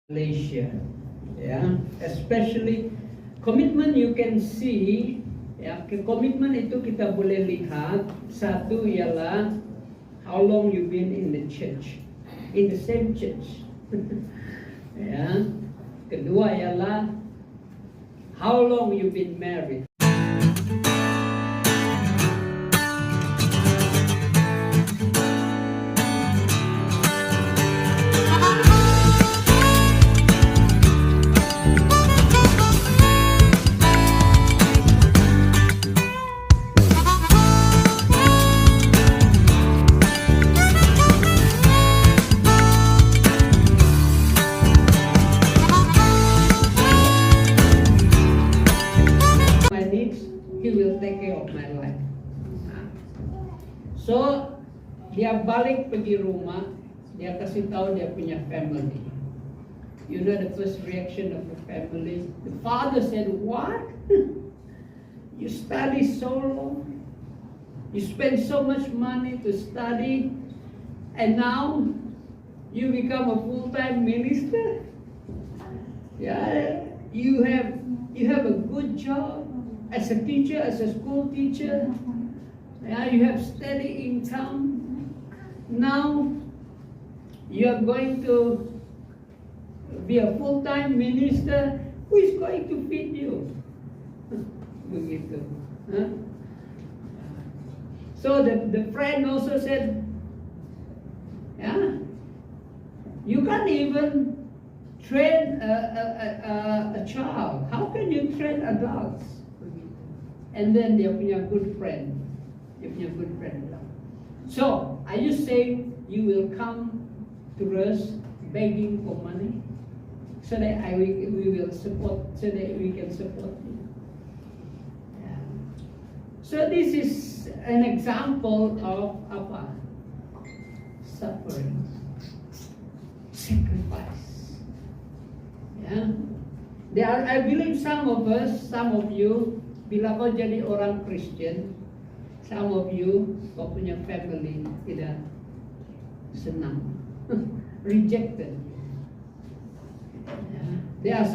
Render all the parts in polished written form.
Malaysia. Yeah, especially commitment you can see. Ya, komitmen itu kita boleh lihat. Satu ialah how long you been in the church, in the same church. Ya, kedua ialah how long you been married. He will take care of my life. So dia balik pergi rumah, dia kasih tahu dia punya family. You know the first reaction of the family. The father said, "What? You study so long, you spend so much money to study, and now you become a full-time minister? Yeah, you have a good job as a teacher, as a school teacher. Yeah, you have steady income. Now you are going to be a full-time minister. Who is going to feed you?" Begitu. Huh? So the friend also said, "Yeah, you can't even train a child. How can you train adults?" And then dia punya good friend. So, are you saying you will come to us begging for money so that we will support, so that we can support you? Yeah. So this is an example of apa? Suffering, sacrifice. Yeah. I believe some of us, some of you, bila kau jadi orang Kristen, some of you, kau punya family tidak senang, rejected. Yeah. There are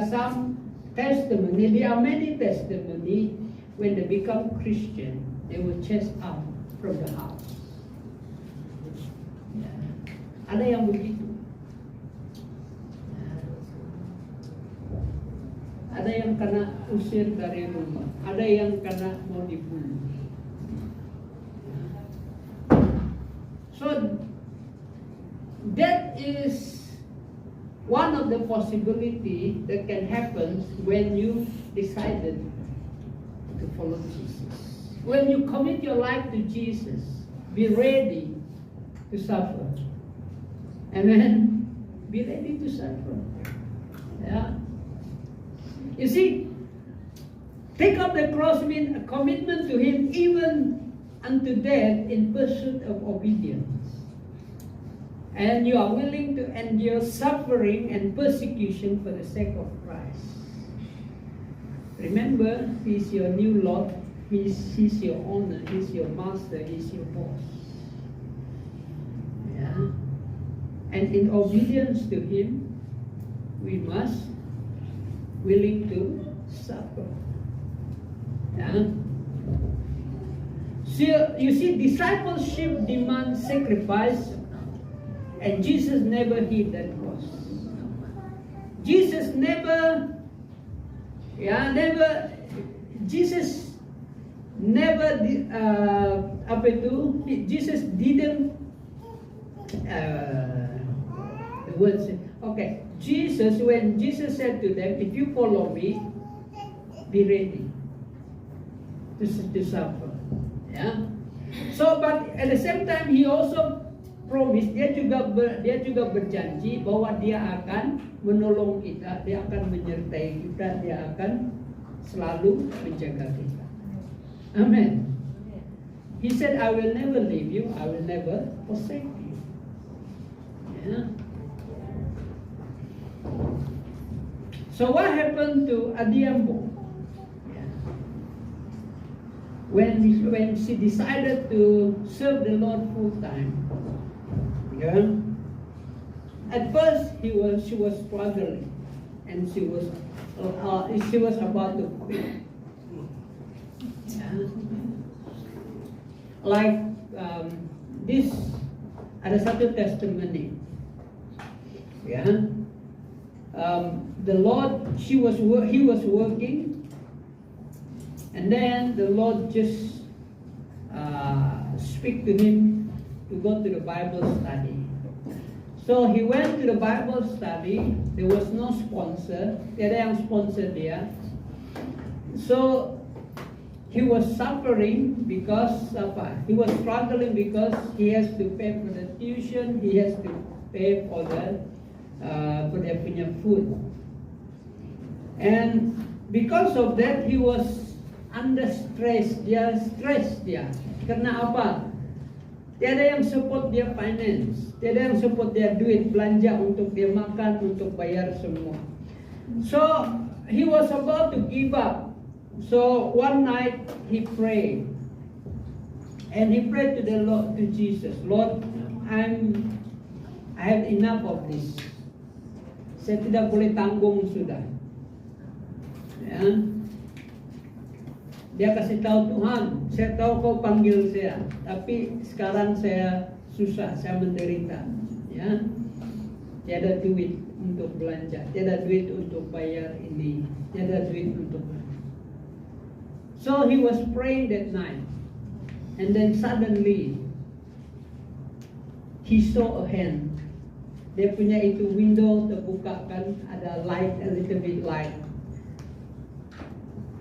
some testimony. There are many testimony when they become Christian, they were chased out from the house. Yeah. Ada yang begitu. Ada yang kena usir dari rumah, ada yang kena mau dibunuh. So that is one of the possibility that can happen when you decided to follow Jesus. When you commit your life to Jesus, be ready to suffer. Amen. Be ready to suffer. Yeah. You see, take up the cross means a commitment to Him even unto death in pursuit of obedience. And you are willing to endure suffering and persecution for the sake of Christ. Remember, He's your new Lord, He's your owner, He's your master, He's your boss. Yeah. And in obedience to Him, we must willing to suffer. Yeah. So you see, discipleship demands sacrifice, and Jesus never hid that cross. Jesus Jesus didn't the word said, okay, Jesus, when Jesus said to them, if you follow me, be ready to suffer. Yeah. So, but at the same time, He also promised, dia juga berjanji bahwa Dia akan menolong kita, Dia akan menyertai kita, Dia akan selalu menjaga kita. Amen. He said, I will never leave you, I will never forsake you. Yeah. So what happened to Adhiambo? Yeah. When she decided to serve the Lord full time, yeah, at first she was struggling, and she was about to quit. Yeah. Like this, ada satu testimony. Yeah. The Lord, he was working, and then the Lord just speak to him to go to the Bible study. So he went to the Bible study. There was no sponsor. Tiada yang sponsor dia. So he was suffering because he was struggling because he has to pay for the tuition. He has to pay for the for their punya food. And because of that, he was under stress. Dia stress dia. Karena apa? Tiada yang support dia finance. Tiada yang support dia duit belanja untuk dia makan, untuk bayar semua. So he was about to give up. So one night he prayed, and he prayed to the Lord, to Jesus. Lord, I have enough of this. Saya tidak boleh tanggung sudah. Ya. Dia kasih tahu, Tuhan, saya tahu kau panggil saya, tapi sekarang saya susah, saya menderita. Ya. Tiada duit untuk belanja, tiada duit untuk bayar ini, tiada duit untuk. So he was praying that night, and then suddenly he saw a hand. Dia punya itu window terbuka kan, ada light, a little bit light.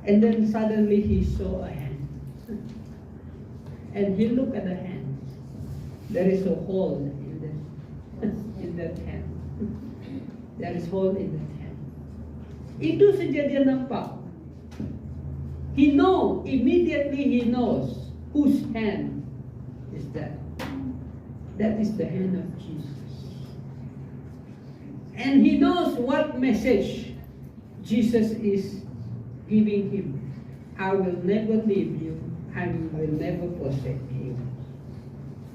And then suddenly he saw a hand. And he looked at the hand. There is a hole in that hand. There is hole in that hand. Itu saja dia nampak. Immediately he knows whose hand is that. That is the hand of Jesus. And he knows what message Jesus is giving him. I will never leave you. I will never forsake you.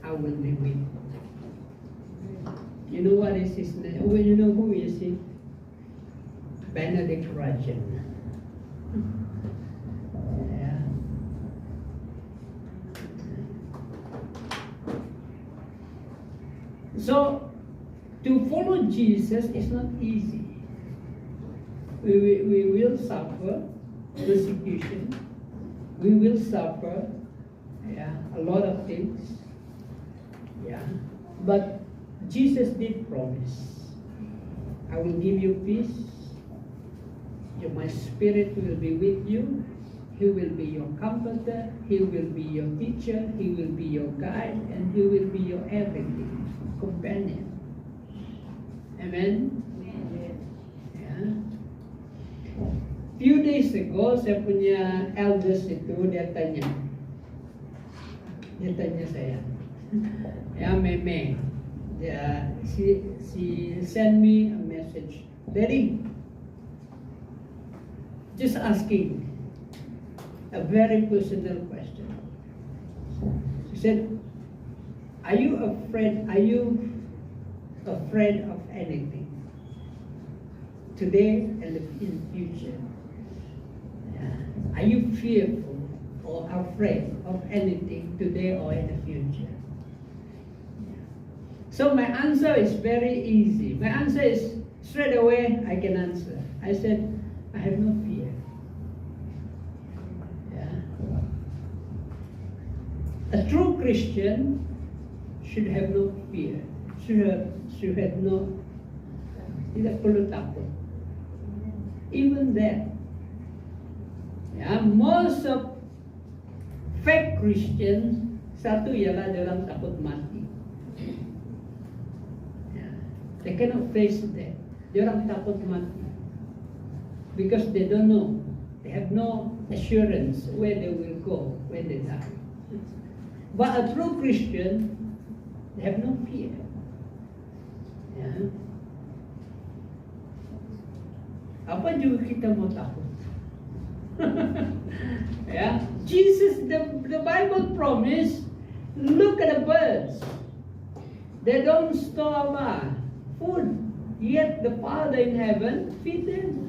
I will be with you. You know what is his name? Well, you know who is he? Benedict Rajan. Yeah. So, to follow Jesus is not easy. We will suffer persecution. We will suffer, a lot of things. But Jesus did promise, I will give you peace. My spirit will be with you. He will be your comforter. He will be your teacher. He will be your guide, and he will be your everything, companion. Amen? Yeah. Few days ago, saya punya elders itu, dia tanya saya, Meme, she sent me a message, Daddy, just asking a very personal question. She said, are you afraid of anything today and in the future? Are you fearful or afraid of anything today or in the future? So my answer is very easy. My answer is straight away I can answer. I said, I have no fear. A true Christian should have no fear. Should have no, tidak perlu takut. Even that, most of fake Christians, satu ialah dia orang takut mati. They cannot face that. Dia orang takut mati because they don't know. They have no assurance where they will go when they die. But a true Christian, they have no fear. Apa juga kita mau takut? Jesus, the Bible promise, look at the birds. They don't store food, yet the Father in heaven feed them.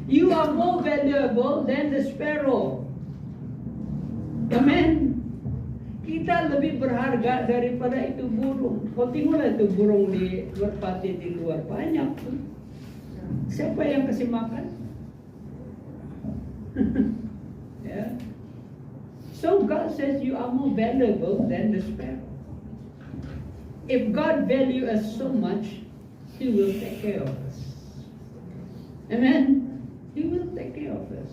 You are more valuable than the sparrow. Amen. Kita lebih berharga daripada itu burung. Kau tengoklah itu burung di merpati di luar, banyak tuh. Siapa yang kasih makan? Yeah. So God says you are more valuable than the sparrow. If God values us so much, He will take care of us. Amen. He will take care of us.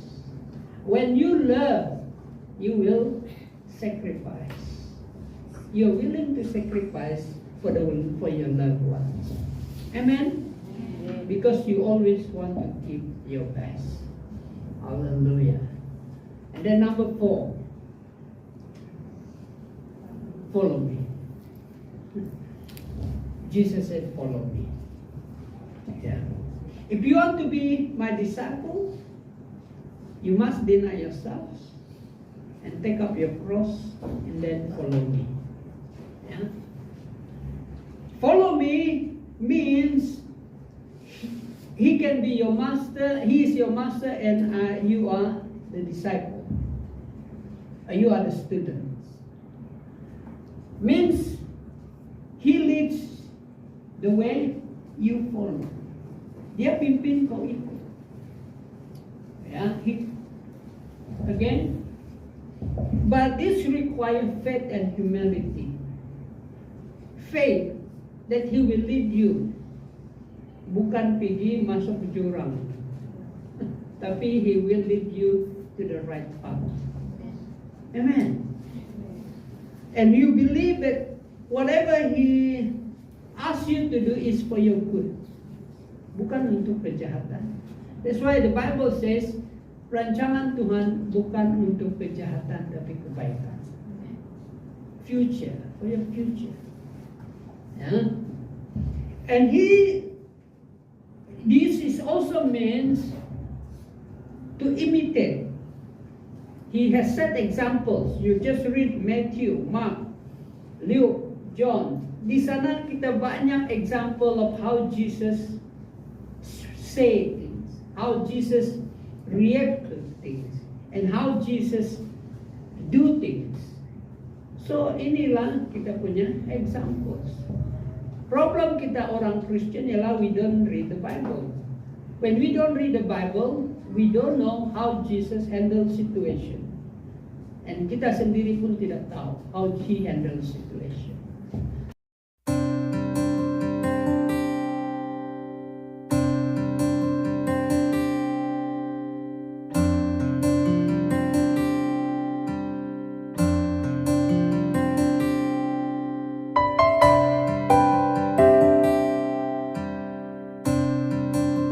When you love, you will sacrifice. You're willing to sacrifice for your loved ones. Amen? Because you always want to give your best. Hallelujah. And then number 4. Follow me. Jesus said, follow me. Yeah. If you want to be my disciple, you must deny yourselves and take up your cross and then follow me. Yeah? Follow me means he can be your master, he is your master, and you are the disciple. You are the students. Means he leads the way, you follow. Dia pimpin, kau ikut. Yeah, again. But this requires faith and humility. Faith that He will lead you. Bukan pergi masuk jurang. Tapi He will lead you to the right path. Amen. And you believe that whatever He asks you to do is for your good. Bukan untuk kejahatan. That's why the Bible says, rancangan Tuhan bukan untuk kejahatan tapi kebaikan. Future, for your future. Yeah? And this is also means to imitate. He has set examples. You just read Matthew, Mark, Luke, John. Di sana kita banyak example of how Jesus say things, how Jesus react to things, and how Jesus do things. So inilah kita punya examples. Problem kita orang Christian ialah we don't read the Bible. When we don't read the Bible, we don't know how Jesus handles situation. And kita sendiri pun tidak tahu how He handles situation.